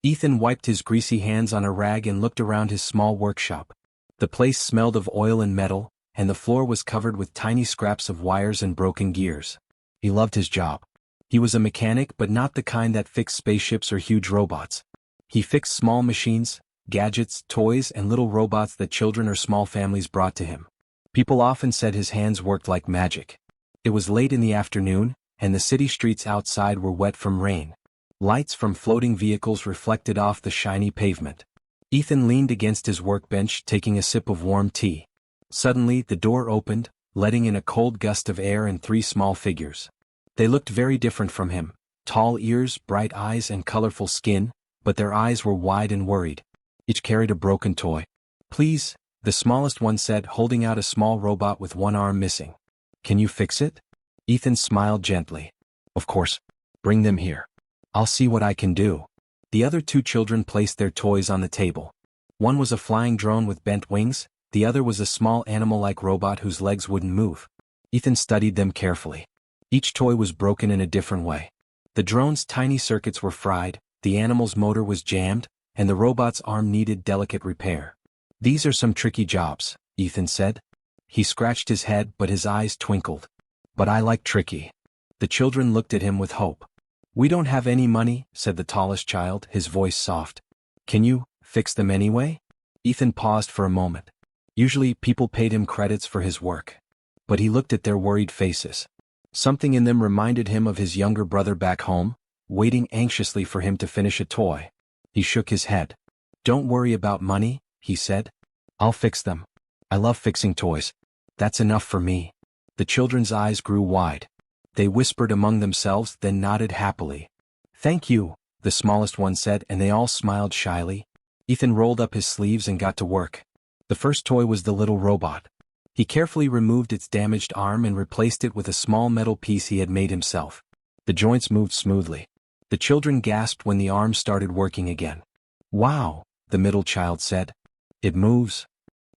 Ethan wiped his greasy hands on a rag and looked around his small workshop. The place smelled of oil and metal, and the floor was covered with tiny scraps of wires and broken gears. He loved his job. He was a mechanic, but not the kind that fixed spaceships or huge robots. He fixed small machines, gadgets, toys, and little robots that children or small families brought to him. People often said his hands worked like magic. It was late in the afternoon, and the city streets outside were wet from rain. Lights from floating vehicles reflected off the shiny pavement. Ethan leaned against his workbench, taking a sip of warm tea. Suddenly, the door opened, letting in a cold gust of air and 3 small figures. They looked very different from him, tall ears, bright eyes, and colorful skin, but their eyes were wide and worried. Each carried a broken toy. "Please," the smallest one said, holding out a small robot with one arm missing. "Can you fix it?" Ethan smiled gently. "Of course. Bring them here. I'll see what I can do." The other 2 children placed their toys on the table. One was a flying drone with bent wings, the other was a small animal-like robot whose legs wouldn't move. Ethan studied them carefully. Each toy was broken in a different way. The drone's tiny circuits were fried, the animal's motor was jammed, and the robot's arm needed delicate repair. "These are some tricky jobs," Ethan said. He scratched his head, but his eyes twinkled. "But I like tricky." The children looked at him with hope. "We don't have any money," said the tallest child, his voice soft. "Can you fix them anyway?" Ethan paused for a moment. Usually people paid him credits for his work. But he looked at their worried faces. Something in them reminded him of his younger brother back home, waiting anxiously for him to finish a toy. He shook his head. "Don't worry about money," he said. "I'll fix them. I love fixing toys. That's enough for me." The children's eyes grew wide. They whispered among themselves, then nodded happily. "Thank you," the smallest one said, and they all smiled shyly. Ethan rolled up his sleeves and got to work. The first toy was the little robot. He carefully removed its damaged arm and replaced it with a small metal piece he had made himself. The joints moved smoothly. The children gasped when the arm started working again. "Wow," the middle child said. "It moves."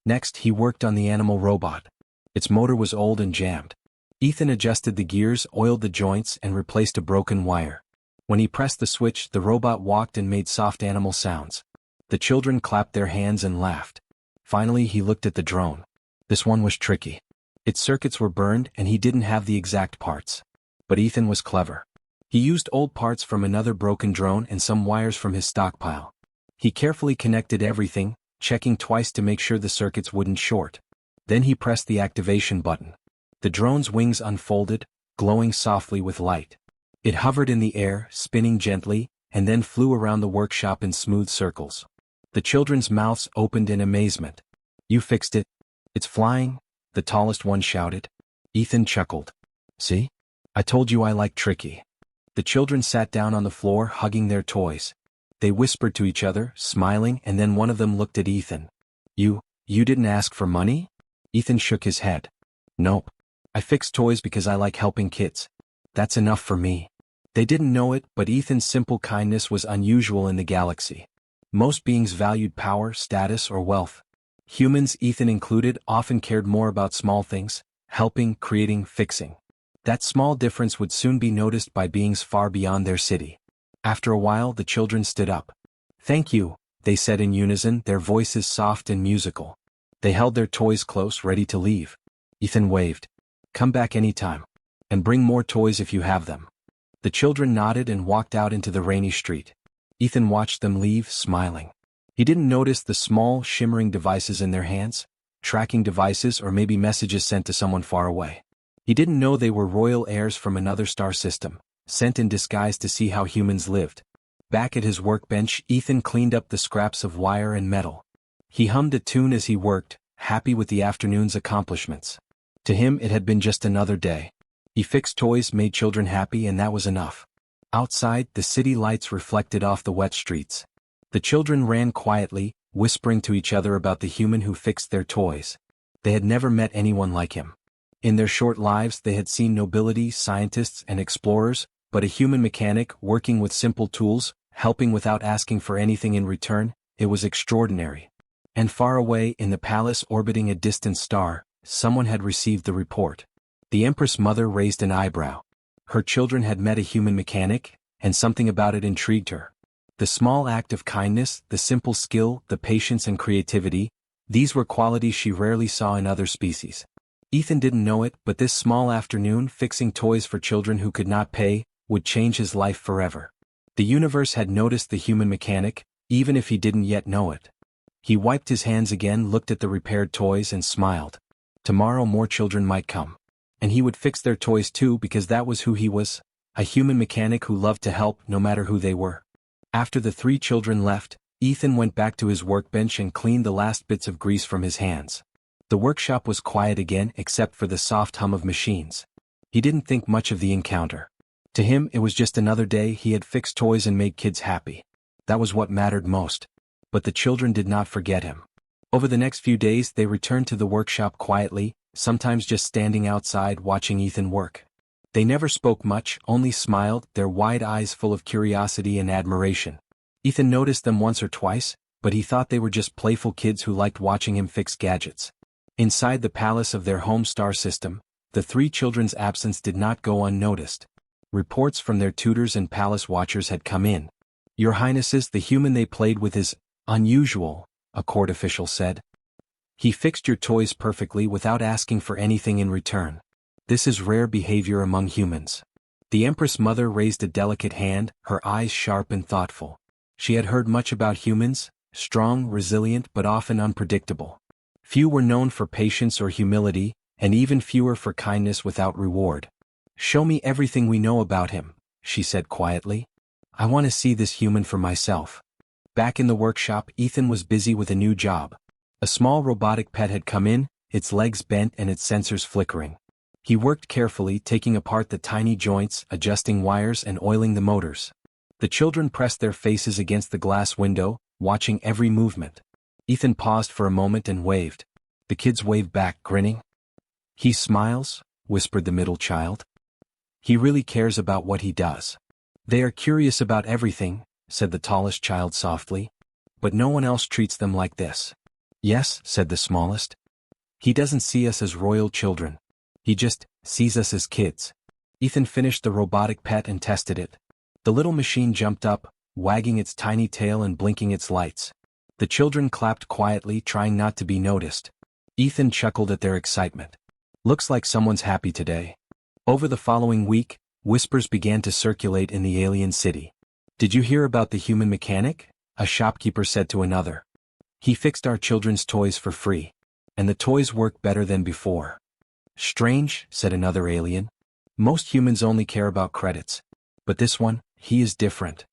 Next, he worked on the animal robot. Its motor was old and jammed. Ethan adjusted the gears, oiled the joints, and replaced a broken wire. When he pressed the switch, the robot walked and made soft animal sounds. The children clapped their hands and laughed. Finally, he looked at the drone. This one was tricky. Its circuits were burned, and he didn't have the exact parts. But Ethan was clever. He used old parts from another broken drone and some wires from his stockpile. He carefully connected everything, checking twice to make sure the circuits wouldn't short. Then he pressed the activation button. The drone's wings unfolded, glowing softly with light. It hovered in the air, spinning gently, and then flew around the workshop in smooth circles. The children's mouths opened in amazement. "You fixed it? It's flying?" the tallest one shouted. Ethan chuckled. "See? I told you I like tricky." The children sat down on the floor, hugging their toys. They whispered to each other, smiling, and then one of them looked at Ethan. You didn't ask for money?" Ethan shook his head. "Nope. I fix toys because I like helping kids. That's enough for me." They didn't know it, but Ethan's simple kindness was unusual in the galaxy. Most beings valued power, status, or wealth. Humans, Ethan included, often cared more about small things, helping, creating, fixing. That small difference would soon be noticed by beings far beyond their city. After a while, the children stood up. "Thank you," they said in unison, their voices soft and musical. They held their toys close, ready to leave. Ethan waved. "Come back anytime. And bring more toys if you have them." The children nodded and walked out into the rainy street. Ethan watched them leave, smiling. He didn't notice the small, shimmering devices in their hands, tracking devices or maybe messages sent to someone far away. He didn't know they were royal heirs from another star system, sent in disguise to see how humans lived. Back at his workbench, Ethan cleaned up the scraps of wire and metal. He hummed a tune as he worked, happy with the afternoon's accomplishments. To him, it had been just another day. He fixed toys, made children happy, and that was enough. Outside, the city lights reflected off the wet streets. The children ran quietly, whispering to each other about the human who fixed their toys. They had never met anyone like him. In their short lives, they had seen nobility, scientists, and explorers, but a human mechanic working with simple tools, helping without asking for anything in return, it was extraordinary. And far away, in the palace orbiting a distant star, someone had received the report. The Empress Mother raised an eyebrow. Her children had met a human mechanic, and something about it intrigued her. The small act of kindness, the simple skill, the patience and creativity, these were qualities she rarely saw in other species. Ethan didn't know it, but this small afternoon fixing toys for children who could not pay would change his life forever. The universe had noticed the human mechanic, even if he didn't yet know it. He wiped his hands again, looked at the repaired toys and smiled. Tomorrow more children might come. And he would fix their toys too, because that was who he was, a human mechanic who loved to help no matter who they were. After the 3 children left, Ethan went back to his workbench and cleaned the last bits of grease from his hands. The workshop was quiet again except for the soft hum of machines. He didn't think much of the encounter. To him it was just another day. He had fixed toys and made kids happy. That was what mattered most. But the children did not forget him. Over the next few days they returned to the workshop quietly, sometimes just standing outside watching Ethan work. They never spoke much, only smiled, their wide eyes full of curiosity and admiration. Ethan noticed them once or twice, but he thought they were just playful kids who liked watching him fix gadgets. Inside the palace of their home star system, the 3 children's absence did not go unnoticed. Reports from their tutors and palace watchers had come in. "Your Highnesses, the human they played with is unusual," a court official said. "He fixed your toys perfectly without asking for anything in return. This is rare behavior among humans." The Empress Mother raised a delicate hand, her eyes sharp and thoughtful. She had heard much about humans, strong, resilient, but often unpredictable. Few were known for patience or humility, and even fewer for kindness without reward. "Show me everything we know about him," she said quietly. "I want to see this human for myself." Back in the workshop, Ethan was busy with a new job. A small robotic pet had come in, its legs bent and its sensors flickering. He worked carefully, taking apart the tiny joints, adjusting wires and oiling the motors. The children pressed their faces against the glass window, watching every movement. Ethan paused for a moment and waved. The kids waved back, grinning. "He smiles," whispered the middle child. "He really cares about what he does." "They are curious about everything," said the tallest child softly. "But no one else treats them like this." "Yes," said the smallest. "He doesn't see us as royal children. He just sees us as kids." Ethan finished the robotic pet and tested it. The little machine jumped up, wagging its tiny tail and blinking its lights. The children clapped quietly, trying not to be noticed. Ethan chuckled at their excitement. "Looks like someone's happy today." Over the following week, whispers began to circulate in the alien city. "Did you hear about the human mechanic?" a shopkeeper said to another. "He fixed our children's toys for free. And the toys work better than before." "Strange," said another alien. "Most humans only care about credits. But this one, he is different."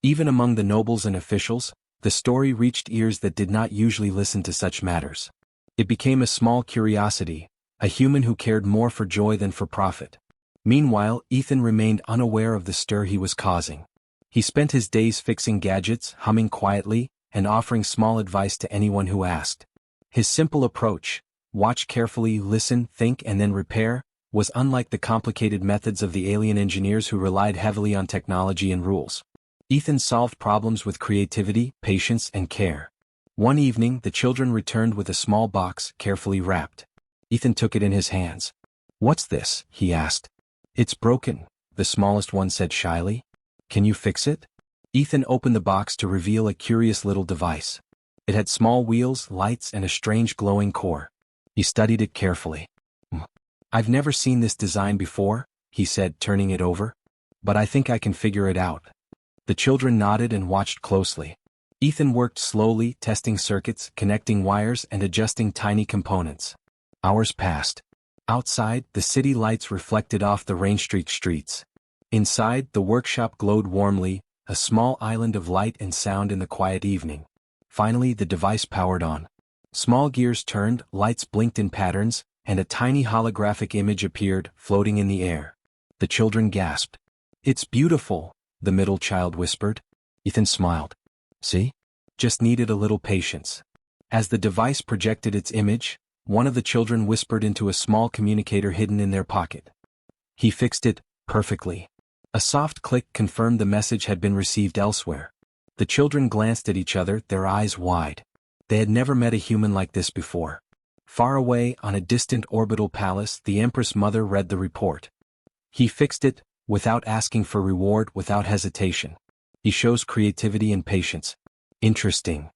Even among the nobles and officials, the story reached ears that did not usually listen to such matters. It became a small curiosity, a human who cared more for joy than for profit. Meanwhile, Ethan remained unaware of the stir he was causing. He spent his days fixing gadgets, humming quietly, and offering small advice to anyone who asked. His simple approach, watch carefully, listen, think and then repair, was unlike the complicated methods of the alien engineers who relied heavily on technology and rules. Ethan solved problems with creativity, patience and care. One evening, the children returned with a small box, carefully wrapped. Ethan took it in his hands. "What's this?" he asked. "It's broken," the smallest one said shyly. "Can you fix it?" Ethan opened the box to reveal a curious little device. It had small wheels, lights, and a strange glowing core. He studied it carefully. "I've never seen this design before," he said, turning it over. "But I think I can figure it out." The children nodded and watched closely. Ethan worked slowly, testing circuits, connecting wires, and adjusting tiny components. Hours passed. Outside, the city lights reflected off the rain-streaked streets. Inside, the workshop glowed warmly, a small island of light and sound in the quiet evening. Finally, the device powered on. Small gears turned, lights blinked in patterns, and a tiny holographic image appeared, floating in the air. The children gasped. "It's beautiful," the middle child whispered. Ethan smiled. "See? Just needed a little patience." As the device projected its image, one of the children whispered into a small communicator hidden in their pocket. "He fixed it perfectly." A soft click confirmed the message had been received elsewhere. The children glanced at each other, their eyes wide. They had never met a human like this before. Far away, on a distant orbital palace, the Empress Mother read the report. "He fixed it, without asking for reward, without hesitation." He shows creativity and patience. Interesting.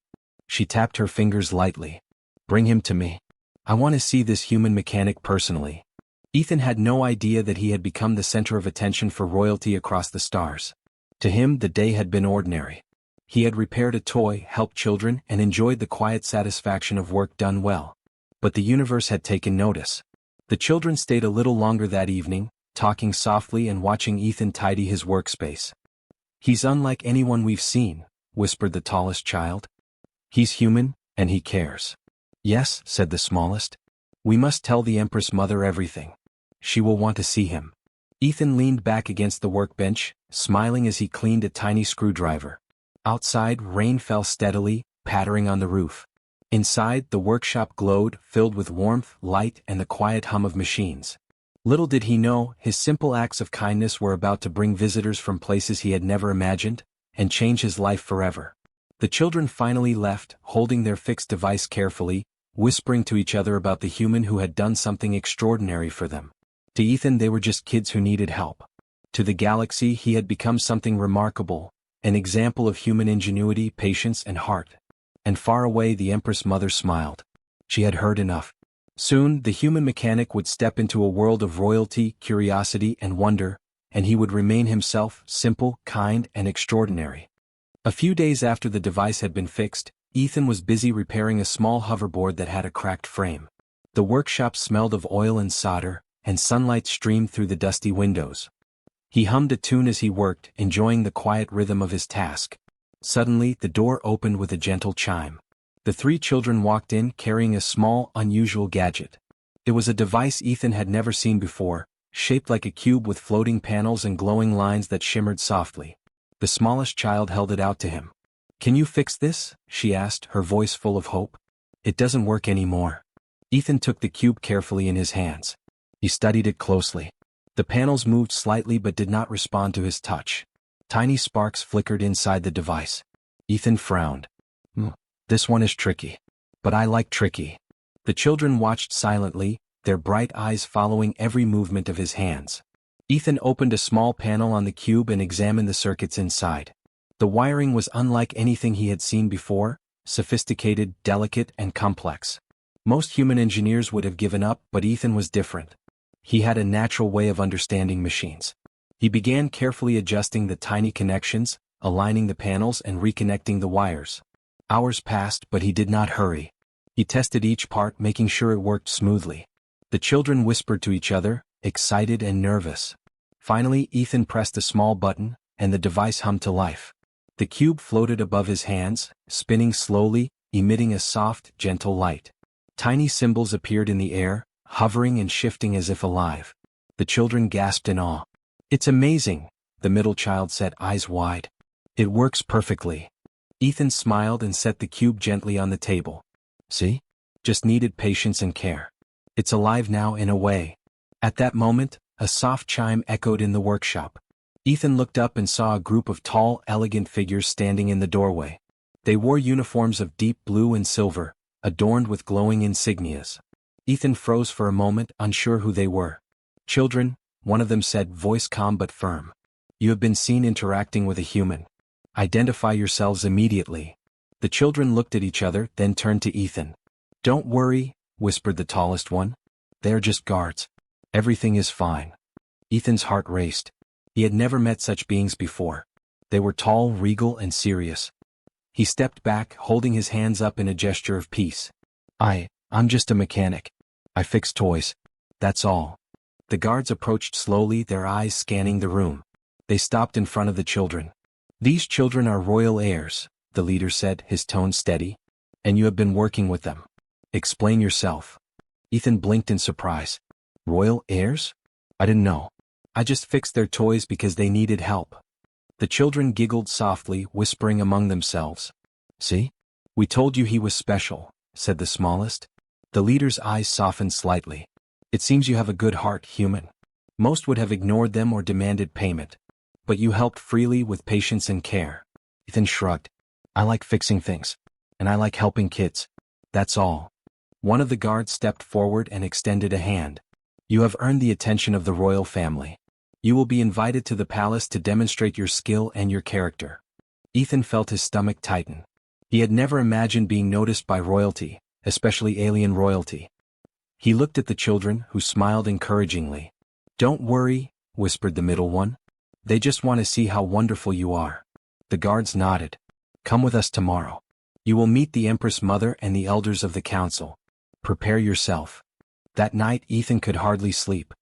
She tapped her fingers lightly. Bring him to me. I want to see this human mechanic personally. Ethan had no idea that he had become the center of attention for royalty across the stars. To him, the day had been ordinary. He had repaired a toy, helped children, and enjoyed the quiet satisfaction of work done well. But the universe had taken notice. The children stayed a little longer that evening, talking softly and watching Ethan tidy his workspace. He's unlike anyone we've seen, whispered the tallest child. He's human, and he cares. Yes, said the smallest. We must tell the Empress Mother everything. She will want to see him. Ethan leaned back against the workbench, smiling as he cleaned a tiny screwdriver. Outside, rain fell steadily, pattering on the roof. Inside, the workshop glowed, filled with warmth, light, and the quiet hum of machines. Little did he know, his simple acts of kindness were about to bring visitors from places he had never imagined, and change his life forever. The children finally left, holding their fixed device carefully, whispering to each other about the human who had done something extraordinary for them. To Ethan, they were just kids who needed help. To the galaxy, he had become something remarkable, an example of human ingenuity, patience, and heart. And far away, the Empress Mother smiled. She had heard enough. Soon, the human mechanic would step into a world of royalty, curiosity, and wonder, and he would remain himself, simple, kind, and extraordinary. A few days after the device had been fixed, Ethan was busy repairing a small hoverboard that had a cracked frame. The workshop smelled of oil and solder, and sunlight streamed through the dusty windows. He hummed a tune as he worked, enjoying the quiet rhythm of his task. Suddenly, the door opened with a gentle chime. The three children walked in carrying a small, unusual gadget. It was a device Ethan had never seen before, shaped like a cube with floating panels and glowing lines that shimmered softly. The smallest child held it out to him. "Can you fix this?" she asked, her voice full of hope. "It doesn't work anymore." Ethan took the cube carefully in his hands. He studied it closely. The panels moved slightly but did not respond to his touch. Tiny sparks flickered inside the device. Ethan frowned. This one is tricky. But I like tricky. The children watched silently, their bright eyes following every movement of his hands. Ethan opened a small panel on the cube and examined the circuits inside. The wiring was unlike anything he had seen before, sophisticated, delicate, and complex. Most human engineers would have given up, but Ethan was different. He had a natural way of understanding machines. He began carefully adjusting the tiny connections, aligning the panels and reconnecting the wires. Hours passed, but he did not hurry. He tested each part, making sure it worked smoothly. The children whispered to each other, excited and nervous. Finally, Ethan pressed a small button, and the device hummed to life. The cube floated above his hands, spinning slowly, emitting a soft, gentle light. Tiny symbols appeared in the air, hovering and shifting as if alive. The children gasped in awe. "It's amazing," the middle child said, eyes wide. "It works perfectly." Ethan smiled and set the cube gently on the table. "See? Just needed patience and care. It's alive now in a way." At that moment, a soft chime echoed in the workshop. Ethan looked up and saw a group of tall, elegant figures standing in the doorway. They wore uniforms of deep blue and silver, adorned with glowing insignias. Ethan froze for a moment, unsure who they were. "Children," one of them said, voice calm but firm. "You have been seen interacting with a human. Identify yourselves immediately." The children looked at each other, then turned to Ethan. "Don't worry," whispered the tallest one. "They are just guards. Everything is fine." Ethan's heart raced. He had never met such beings before. They were tall, regal, and serious. He stepped back, holding his hands up in a gesture of peace. I'm just a mechanic. I fix toys. That's all." The guards approached slowly, their eyes scanning the room. They stopped in front of the children. "These children are royal heirs," the leader said, his tone steady. "And you have been working with them. Explain yourself." Ethan blinked in surprise. "Royal heirs? I didn't know. I just fixed their toys because they needed help." The children giggled softly, whispering among themselves. "See? We told you he was special," said the smallest. The leader's eyes softened slightly. "It seems you have a good heart, human. Most would have ignored them or demanded payment. But you helped freely with patience and care." Ethan shrugged. "I like fixing things. And I like helping kids. That's all." One of the guards stepped forward and extended a hand. "You have earned the attention of the royal family. You will be invited to the palace to demonstrate your skill and your character." Ethan felt his stomach tighten. He had never imagined being noticed by royalty, especially alien royalty. He looked at the children, who smiled encouragingly. "Don't worry," whispered the middle one. "They just want to see how wonderful you are." The guards nodded. "Come with us tomorrow. You will meet the Empress Mother and the elders of the council. Prepare yourself." That night Ethan could hardly sleep.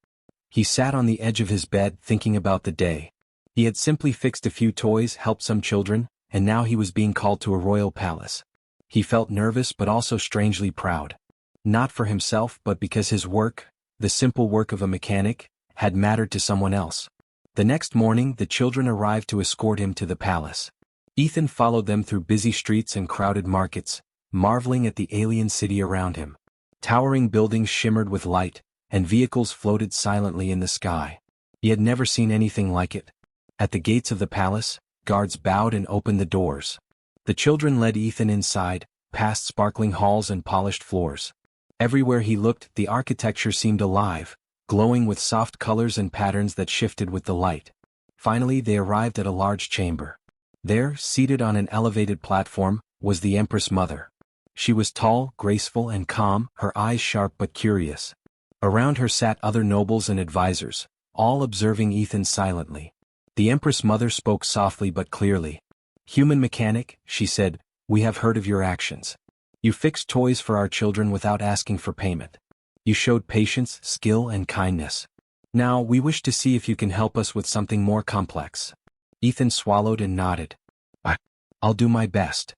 He sat on the edge of his bed thinking about the day. He had simply fixed a few toys, helped some children, and now he was being called to a royal palace. He felt nervous but also strangely proud. Not for himself but because his work, the simple work of a mechanic, had mattered to someone else. The next morning the children arrived to escort him to the palace. Ethan followed them through busy streets and crowded markets, marveling at the alien city around him. Towering buildings shimmered with light, and vehicles floated silently in the sky. He had never seen anything like it. At the gates of the palace, guards bowed and opened the doors. The children led Ethan inside, past sparkling halls and polished floors. Everywhere he looked, the architecture seemed alive, glowing with soft colors and patterns that shifted with the light. Finally they arrived at a large chamber. There, seated on an elevated platform, was the Empress Mother. She was tall, graceful and calm, her eyes sharp but curious. Around her sat other nobles and advisors, all observing Ethan silently. The Empress Mother spoke softly but clearly. "Human mechanic," she said, "we have heard of your actions. You fixed toys for our children without asking for payment. You showed patience, skill, and kindness. Now we wish to see if you can help us with something more complex." Ethan swallowed and nodded. I'll do my best."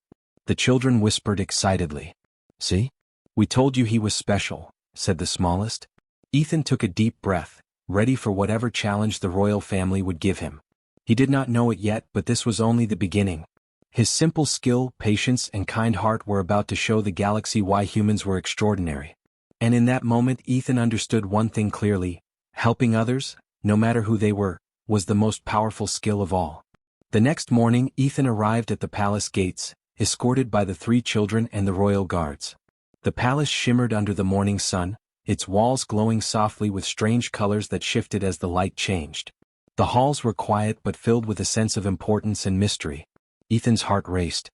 The children whispered excitedly. "See? We told you he was special," said the smallest. Ethan took a deep breath, ready for whatever challenge the royal family would give him. He did not know it yet, but this was only the beginning. His simple skill, patience, and kind heart were about to show the galaxy why humans were extraordinary. And in that moment Ethan understood one thing clearly: helping others, no matter who they were, was the most powerful skill of all. The next morning Ethan arrived at the palace gates, escorted by the 3 children and the royal guards. The palace shimmered under the morning sun, its walls glowing softly with strange colors that shifted as the light changed. The halls were quiet but filled with a sense of importance and mystery. Ethan's heart raced.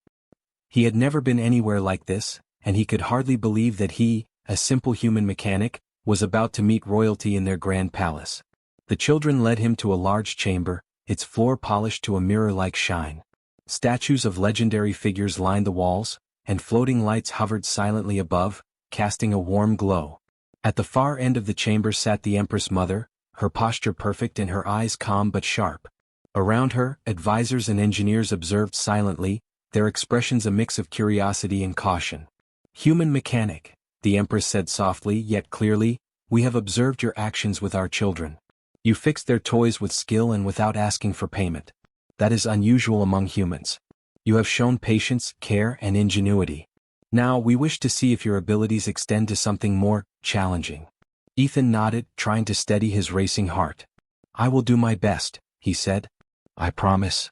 He had never been anywhere like this, and he could hardly believe that he, a simple human mechanic, was about to meet royalty in their grand palace. The children led him to a large chamber, its floor polished to a mirror-like shine. Statues of legendary figures lined the walls, and floating lights hovered silently above, casting a warm glow. At the far end of the chamber sat the Empress Mother, her posture perfect and her eyes calm but sharp. Around her, advisors and engineers observed silently, their expressions a mix of curiosity and caution. "Human mechanic," the Empress said softly yet clearly, "we have observed your actions with our children. You fixed their toys with skill and without asking for payment. That is unusual among humans. You have shown patience, care, and ingenuity. Now we wish to see if your abilities extend to something more challenging." Ethan nodded, trying to steady his racing heart. "I will do my best," he said. "I promise."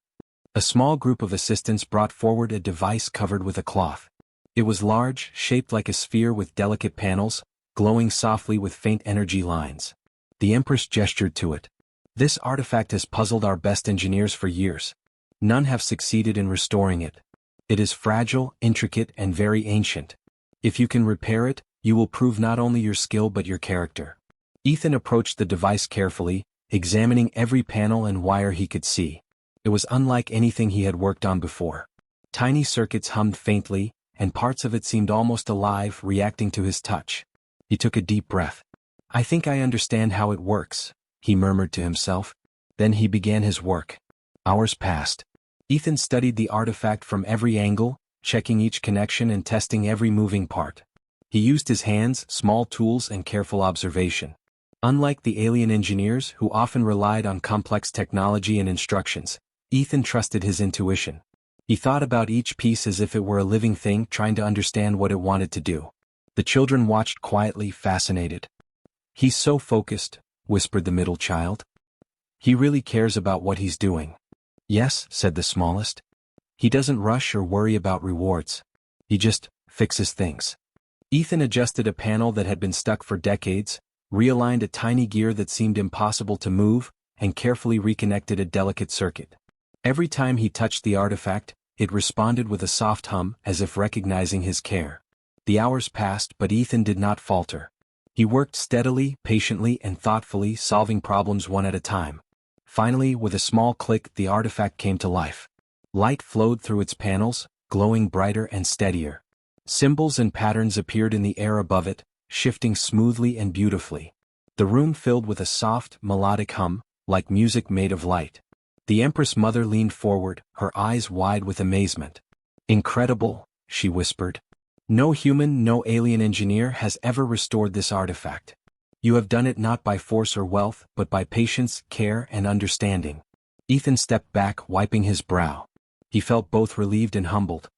A small group of assistants brought forward a device covered with a cloth. It was large, shaped like a sphere with delicate panels, glowing softly with faint energy lines. The Empress gestured to it. "This artifact has puzzled our best engineers for years. None have succeeded in restoring it. It is fragile, intricate, and very ancient. If you can repair it, you will prove not only your skill but your character." Ethan approached the device carefully, examining every panel and wire he could see. It was unlike anything he had worked on before. Tiny circuits hummed faintly, and parts of it seemed almost alive, reacting to his touch. He took a deep breath. "I think I understand how it works," he murmured to himself. Then he began his work. Hours passed. Ethan studied the artifact from every angle, checking each connection and testing every moving part. He used his hands, small tools, and careful observation. Unlike the alien engineers who often relied on complex technology and instructions, Ethan trusted his intuition. He thought about each piece as if it were a living thing, trying to understand what it wanted to do. The children watched quietly, fascinated. "He's so focused," whispered the middle child. "He really cares about what he's doing." "Yes," said the smallest. "He doesn't rush or worry about rewards. He just fixes things." Ethan adjusted a panel that had been stuck for decades, realigned a tiny gear that seemed impossible to move, and carefully reconnected a delicate circuit. Every time he touched the artifact, It responded with a soft hum, as if recognizing his care. The hours passed, but Ethan did not falter. He worked steadily, patiently, and thoughtfully, solving problems one at a time. Finally, with a small click, the artifact came to life. Light flowed through its panels, glowing brighter and steadier. Symbols and patterns appeared in the air above it, shifting smoothly and beautifully. The room filled with a soft, melodic hum, like music made of light. The Empress Mother leaned forward, her eyes wide with amazement. "Incredible," she whispered. "No human, no alien engineer has ever restored this artifact. You have done it not by force or wealth, but by patience, care, and understanding." Ethan stepped back, wiping his brow. He felt both relieved and humbled.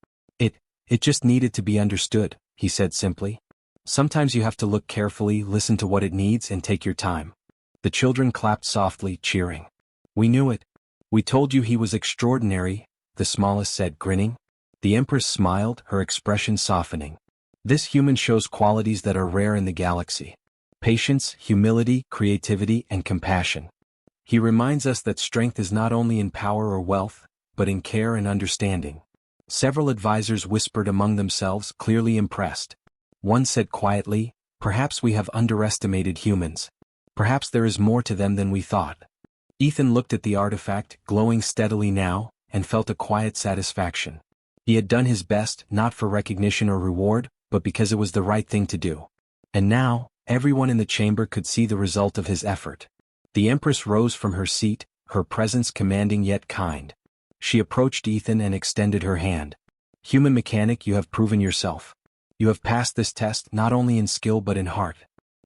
It just needed to be understood," he said simply. "Sometimes you have to look carefully, listen to what it needs, and take your time." The children clapped softly, cheering. "We knew it. We told you he was extraordinary," the smallest said, grinning. The Empress smiled, her expression softening. "This human shows qualities that are rare in the galaxy. Patience, humility, creativity, and compassion. He reminds us that strength is not only in power or wealth, but in care and understanding." Several advisors whispered among themselves, clearly impressed. One said quietly, "Perhaps we have underestimated humans. Perhaps there is more to them than we thought." Ethan looked at the artifact, glowing steadily now, and felt a quiet satisfaction. He had done his best, not for recognition or reward, but because it was the right thing to do. And now, everyone in the chamber could see the result of his effort. The Empress rose from her seat, her presence commanding yet kind. She approached Ethan and extended her hand. "Human mechanic, you have proven yourself. You have passed this test not only in skill but in heart.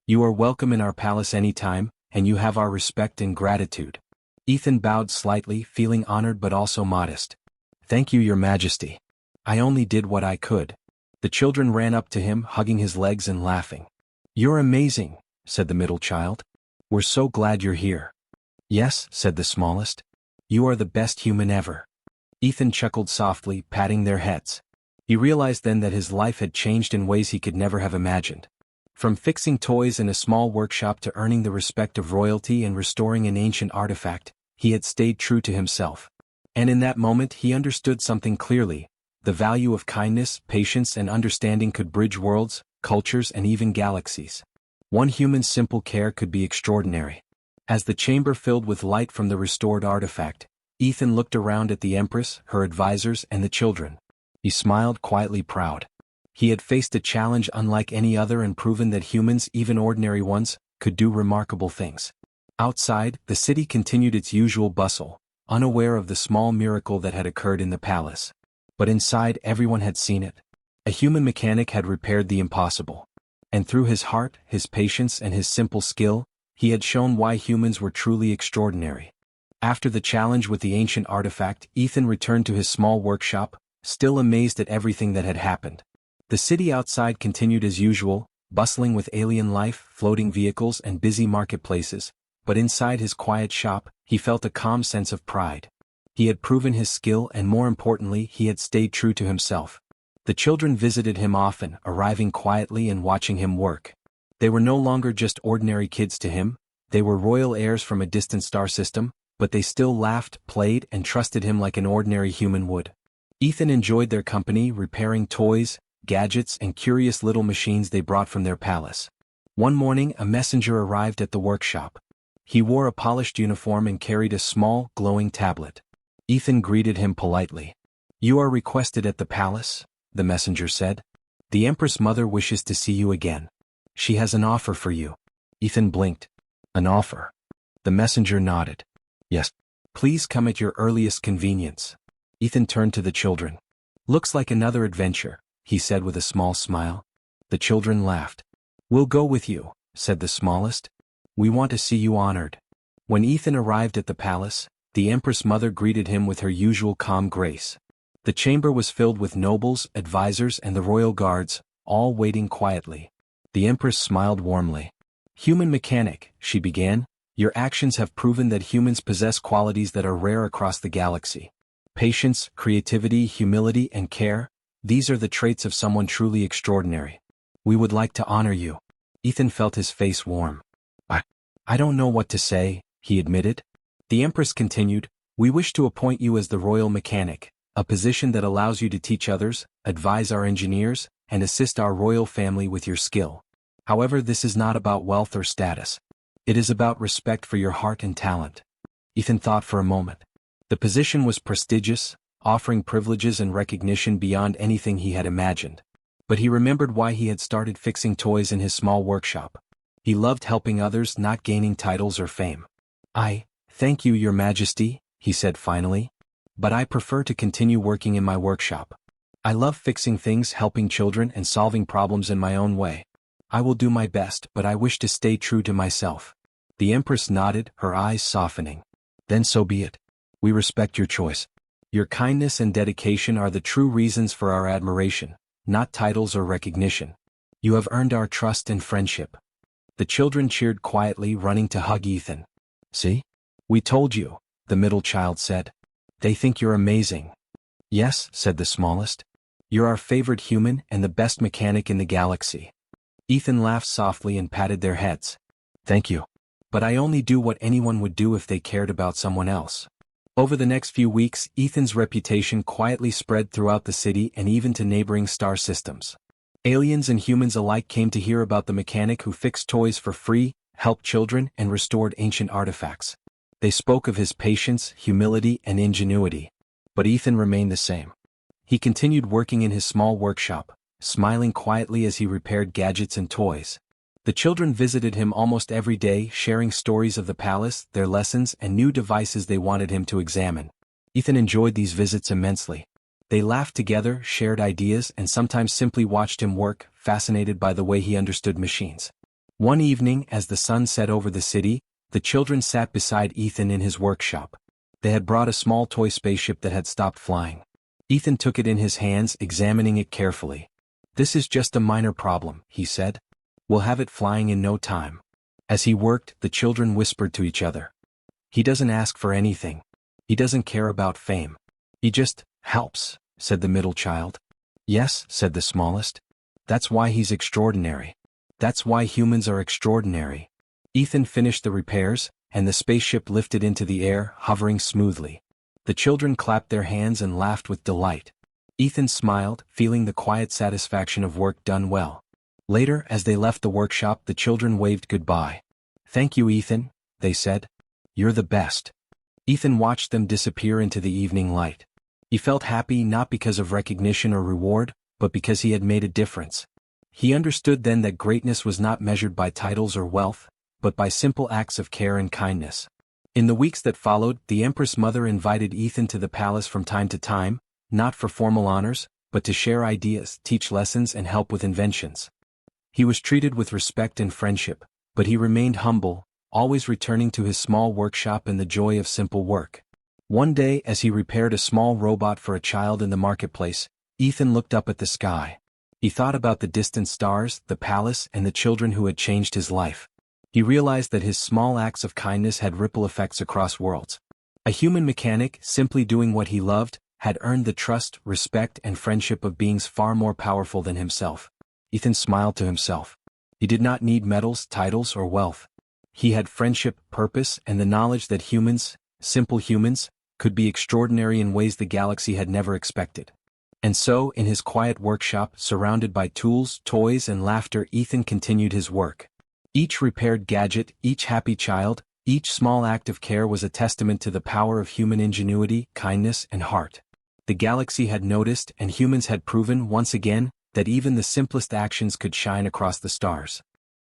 You are welcome in our palace anytime, and you have our respect and gratitude." Ethan bowed slightly, feeling honored but also modest. "Thank you, Your Majesty. I only did what I could." The children ran up to him, hugging his legs and laughing. "You're amazing," said the middle child. "We're so glad you're here." "Yes," said the smallest. "You are the best human ever." Ethan chuckled softly, patting their heads. He realized then that his life had changed in ways he could never have imagined. From fixing toys in a small workshop to earning the respect of royalty and restoring an ancient artifact, he had stayed true to himself. And in that moment he understood something clearly: the value of kindness, patience, and understanding could bridge worlds, cultures, and even galaxies. One human's simple care could be extraordinary. As the chamber filled with light from the restored artifact, Ethan looked around at the Empress, her advisors, and the children. He smiled, quietly proud. He had faced a challenge unlike any other and proven that humans, even ordinary ones, could do remarkable things. Outside, the city continued its usual bustle, unaware of the small miracle that had occurred in the palace. But inside, everyone had seen it. A human mechanic had repaired the impossible. And through his heart, his patience, and his simple skill, he had shown why humans were truly extraordinary. After the challenge with the ancient artifact, Ethan returned to his small workshop, still amazed at everything that had happened. The city outside continued as usual, bustling with alien life, floating vehicles, and busy marketplaces, but inside his quiet shop, he felt a calm sense of pride. He had proven his skill and, more importantly, he had stayed true to himself. The children visited him often, arriving quietly and watching him work. They were no longer just ordinary kids to him, they were royal heirs from a distant star system, but they still laughed, played, and trusted him like an ordinary human would. Ethan enjoyed their company, repairing toys, gadgets, and curious little machines they brought from their palace. One morning, a messenger arrived at the workshop. He wore a polished uniform and carried a small, glowing tablet. Ethan greeted him politely. "You are requested at the palace," the messenger said. "The Empress Mother wishes to see you again. She has an offer for you." Ethan blinked. "An offer?" The messenger nodded. "Yes. Please come at your earliest convenience." Ethan turned to the children. "Looks like another adventure," he said with a small smile. The children laughed. "We'll go with you," said the smallest. "We want to see you honored." When Ethan arrived at the palace, the Empress Mother greeted him with her usual calm grace. The chamber was filled with nobles, advisors, and the royal guards, all waiting quietly. The Empress smiled warmly. "Human mechanic," she began, "your actions have proven that humans possess qualities that are rare across the galaxy. Patience, creativity, humility, and care, these are the traits of someone truly extraordinary. We would like to honor you." Ethan felt his face warm. I don't know what to say," he admitted. The Empress continued, "We wish to appoint you as the royal mechanic, a position that allows you to teach others, advise our engineers, and assist our royal family with your skill. However, this is not about wealth or status. It is about respect for your heart and talent. Ethan thought for a moment. The position was prestigious, offering privileges and recognition beyond anything he had imagined. But he remembered why he had started fixing toys in his small workshop. He loved helping others, not gaining titles or fame. Thank you, Your Majesty, he said finally. But I prefer to continue working in my workshop. I love fixing things, helping children, and solving problems in my own way. I will do my best, but I wish to stay true to myself. The Empress nodded, her eyes softening. Then so be it. We respect your choice. Your kindness and dedication are the true reasons for our admiration, not titles or recognition. You have earned our trust and friendship. The children cheered quietly, running to hug Ethan. See? We told you, the middle child said. They think you're amazing. Yes, said the smallest. You're our favorite human and the best mechanic in the galaxy. Ethan laughed softly and patted their heads. Thank you. But I only do what anyone would do if they cared about someone else. Over the next few weeks, Ethan's reputation quietly spread throughout the city and even to neighboring star systems. Aliens and humans alike came to hear about the mechanic who fixed toys for free, helped children, and restored ancient artifacts. They spoke of his patience, humility, and ingenuity. But Ethan remained the same. He continued working in his small workshop, smiling quietly as he repaired gadgets and toys. The children visited him almost every day, sharing stories of the palace, their lessons, and new devices they wanted him to examine. Ethan enjoyed these visits immensely. They laughed together, shared ideas, and sometimes simply watched him work, fascinated by the way he understood machines. One evening, as the sun set over the city, the children sat beside Ethan in his workshop. They had brought a small toy spaceship that had stopped flying. Ethan took it in his hands, examining it carefully. This is just a minor problem, he said. We'll have it flying in no time. As he worked, the children whispered to each other. He doesn't ask for anything. He doesn't care about fame. He just helps, said the middle child. Yes, said the smallest. That's why he's extraordinary. That's why humans are extraordinary. Ethan finished the repairs, and the spaceship lifted into the air, hovering smoothly. The children clapped their hands and laughed with delight. Ethan smiled, feeling the quiet satisfaction of work done well. Later, as they left the workshop, the children waved goodbye. Thank you, Ethan, they said. You're the best. Ethan watched them disappear into the evening light. He felt happy not because of recognition or reward, but because he had made a difference. He understood then that greatness was not measured by titles or wealth, but by simple acts of care and kindness. In the weeks that followed, the Empress Mother invited Ethan to the palace from time to time, not for formal honors, but to share ideas, teach lessons, and help with inventions. He was treated with respect and friendship, but he remained humble, always returning to his small workshop and the joy of simple work. One day, as he repaired a small robot for a child in the marketplace, Ethan looked up at the sky. He thought about the distant stars, the palace, and the children who had changed his life. He realized that his small acts of kindness had ripple effects across worlds. A human mechanic, simply doing what he loved, had earned the trust, respect, and friendship of beings far more powerful than himself. Ethan smiled to himself. He did not need medals, titles, or wealth. He had friendship, purpose, and the knowledge that humans, simple humans, could be extraordinary in ways the galaxy had never expected. And so, in his quiet workshop, surrounded by tools, toys, and laughter, Ethan continued his work. Each repaired gadget, each happy child, each small act of care was a testament to the power of human ingenuity, kindness, and heart. The galaxy had noticed, and humans had proven once again, that even the simplest actions could shine across the stars.